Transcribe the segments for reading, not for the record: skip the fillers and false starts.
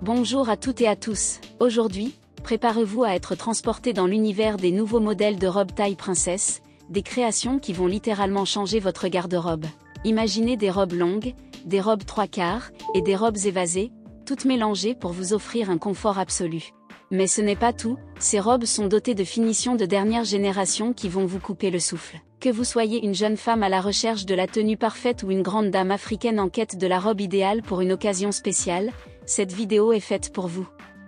Bonjour à toutes et à tous. Aujourd'hui, préparez-vous à être transporté dans l'univers des nouveaux modèles de robes taille princesse, des créations qui vont littéralement changer votre garde-robe. Imaginez des robes longues, des robes 3/4 et des robes évasées, toutes mélangées pour vous offrir un confort absolu. Mais ce n'est pas tout, ces robes sont dotées de finitions de dernière génération qui vont vous couper le souffle. Que vous soyez une jeune femme à la recherche de la tenue parfaite ou une grande dame africaine en quête de la robe idéale pour une occasion spéciale, cette vidéo est faite pour vous.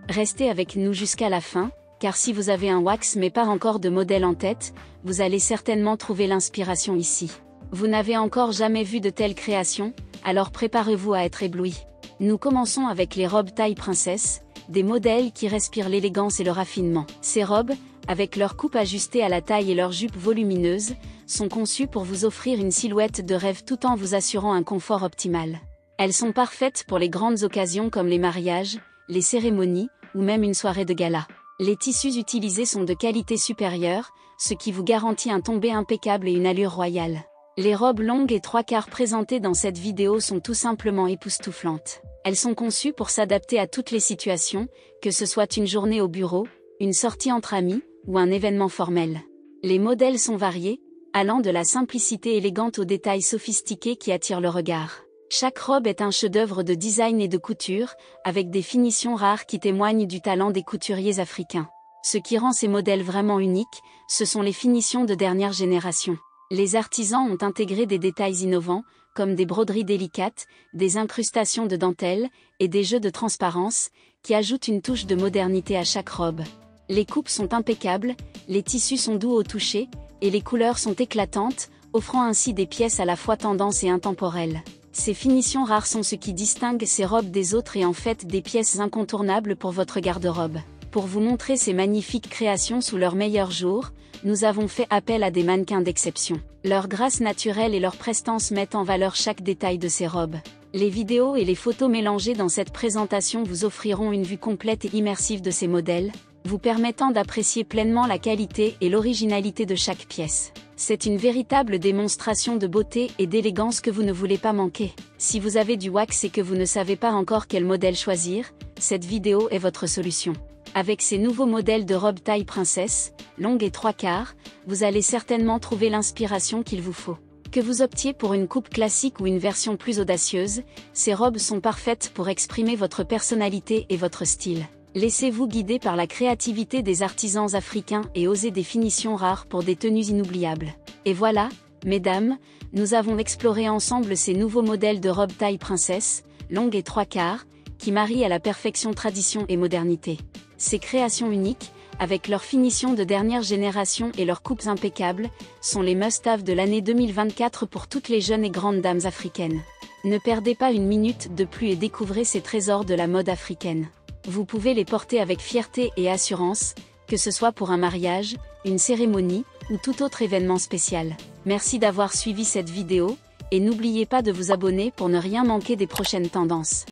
Restez avec nous jusqu'à la fin, car si vous avez un wax mais pas encore de modèle en tête, vous allez certainement trouver l'inspiration ici. Vous n'avez encore jamais vu de telle création, alors préparez-vous à être ébloui. Nous commençons avec les robes taille princesse, des modèles qui respirent l'élégance et le raffinement. Ces robes, avec leur coupe ajustée à la taille et leur jupe volumineuse, sont conçues pour vous offrir une silhouette de rêve tout en vous assurant un confort optimal. Elles sont parfaites pour les grandes occasions comme les mariages, les cérémonies, ou même une soirée de gala. Les tissus utilisés sont de qualité supérieure, ce qui vous garantit un tombé impeccable et une allure royale. Les robes longues et 3/4 présentées dans cette vidéo sont tout simplement époustouflantes. Elles sont conçues pour s'adapter à toutes les situations, que ce soit une journée au bureau, une sortie entre amis, ou un événement formel. Les modèles sont variés, allant de la simplicité élégante aux détails sophistiqués qui attirent le regard. Chaque robe est un chef-d'œuvre de design et de couture, avec des finitions rares qui témoignent du talent des couturiers africains. Ce qui rend ces modèles vraiment uniques, ce sont les finitions de dernière génération. Les artisans ont intégré des détails innovants, comme des broderies délicates, des incrustations de dentelle, et des jeux de transparence, qui ajoutent une touche de modernité à chaque robe. Les coupes sont impeccables, les tissus sont doux au toucher, et les couleurs sont éclatantes, offrant ainsi des pièces à la fois tendance et intemporelles. Ces finitions rares sont ce qui distingue ces robes des autres et en fait des pièces incontournables pour votre garde-robe. Pour vous montrer ces magnifiques créations sous leur meilleur jour, nous avons fait appel à des mannequins d'exception. Leur grâce naturelle et leur prestance mettent en valeur chaque détail de ces robes. Les vidéos et les photos mélangées dans cette présentation vous offriront une vue complète et immersive de ces modèles, vous permettant d'apprécier pleinement la qualité et l'originalité de chaque pièce. C'est une véritable démonstration de beauté et d'élégance que vous ne voulez pas manquer. Si vous avez du wax et que vous ne savez pas encore quel modèle choisir, cette vidéo est votre solution. Avec ces nouveaux modèles de robes taille princesse, longue et 3/4, vous allez certainement trouver l'inspiration qu'il vous faut. Que vous optiez pour une coupe classique ou une version plus audacieuse, ces robes sont parfaites pour exprimer votre personnalité et votre style. Laissez-vous guider par la créativité des artisans africains et osez des finitions rares pour des tenues inoubliables. Et voilà, mesdames, nous avons exploré ensemble ces nouveaux modèles de robes taille princesse, longue et 3/4, qui marient à la perfection tradition et modernité. Ces créations uniques, avec leurs finitions de dernière génération et leurs coupes impeccables, sont les must-have de l'année 2024 pour toutes les jeunes et grandes dames africaines. Ne perdez pas une minute de plus et découvrez ces trésors de la mode africaine. Vous pouvez les porter avec fierté et assurance, que ce soit pour un mariage, une cérémonie, ou tout autre événement spécial. Merci d'avoir suivi cette vidéo, et n'oubliez pas de vous abonner pour ne rien manquer des prochaines tendances.